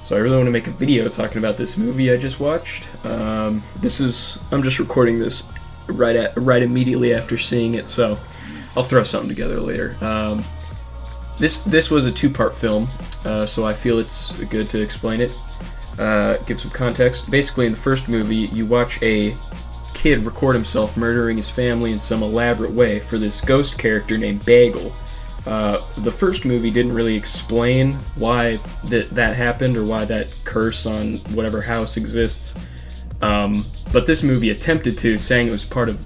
So I really want to make a video talking about this movie I just watched. I'm just recording this right immediately after seeing it, so I'll throw something together later. This was a two-part film, so I feel it's good to explain it. Give some context. Basically, in the first movie, you watch a kid record himself murdering his family in some elaborate way for this ghost character named Bagel. The first movie didn't really explain why that happened or why that curse on whatever house exists, but this movie attempted to, saying it was part of...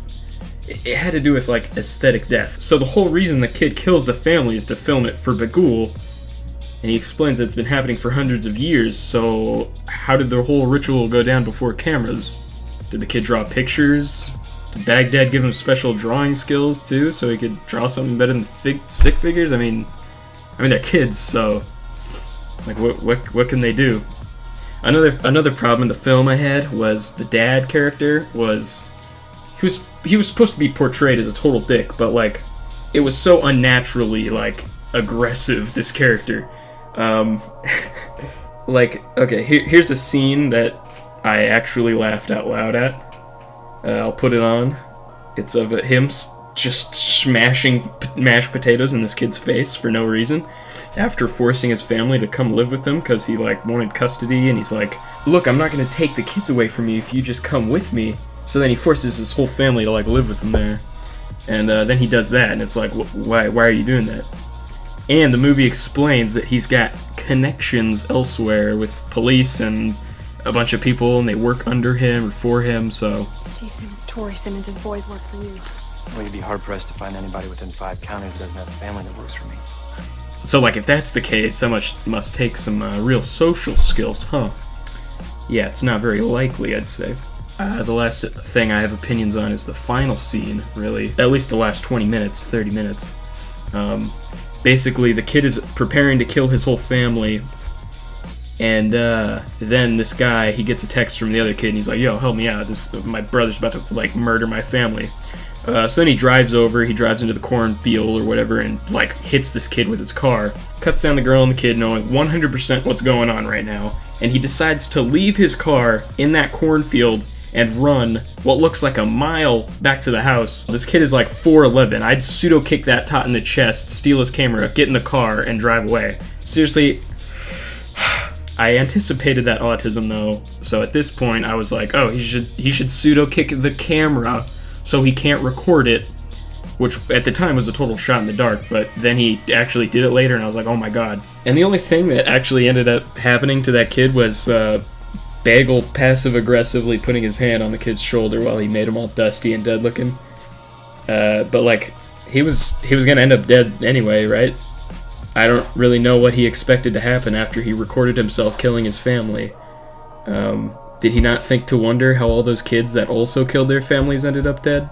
It had to do with, like, aesthetic death. So the whole reason the kid kills the family is to film it for Bagul, and he explains that it's been happening for hundreds of years, so how did the whole ritual go down before cameras? Did the kid draw pictures? Did Baghdad give him special drawing skills, too, so he could draw something better than stick figures? I mean, they're kids, so... like, what can they do? Another problem in the film I had was the dad character was... He was supposed to be portrayed as a total dick, but, like, it was so unnaturally, like, aggressive, this character. Like, okay, here's a scene that I actually laughed out loud at. I'll put it on. It's of him just smashing mashed potatoes in this kid's face for no reason, after forcing his family to come live with him because he, like, wanted custody, and he's like, look, I'm not gonna take the kids away from you if you just come with me. So then he forces his whole family to, like, live with him there. And then he does that, and it's like, why are you doing that? And the movie explains that he's got connections elsewhere with police and a bunch of people, and they work under him or for him, so... G. Simmons, Tori Simmons, his boys work for you. Well, you'd be hard-pressed to find anybody within 5 counties that doesn't have a family that works for me. So, like, if that's the case, that must take some real social skills, huh? Yeah, it's not very likely, I'd say. The last thing I have opinions on is the final scene, really. At least the last 20 minutes, 30 minutes. Basically, the kid is preparing to kill his whole family, and then this guy, he gets a text from the other kid, and he's like, yo, help me out, my brother's about to, like, murder my family. So then he drives into the cornfield or whatever, and, like, hits this kid with his car, cuts down the girl and the kid, knowing 100% what's going on right now, and he decides to leave his car in that cornfield and run what looks like a mile back to the house. This kid is like 4'11". I'd pseudo-kick that tot in the chest, steal his camera, get in the car, and drive away. Seriously, I anticipated that autism, though, so at this point I was like, oh, he should pseudo-kick the camera so he can't record it, which at the time was a total shot in the dark, but then he actually did it later, and I was like, oh my god. And the only thing that actually ended up happening to that kid was, Bagel passive-aggressively putting his hand on the kid's shoulder while he made him all dusty and dead-looking. But, like, he was gonna end up dead anyway, right? I don't really know what he expected to happen after he recorded himself killing his family. Did he not think to wonder how all those kids that also killed their families ended up dead?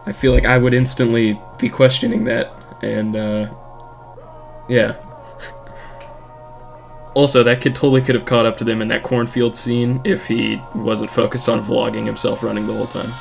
I feel like I would instantly be questioning that, and, yeah. Also, that kid totally could have caught up to them in that cornfield scene if he wasn't focused on vlogging himself running the whole time.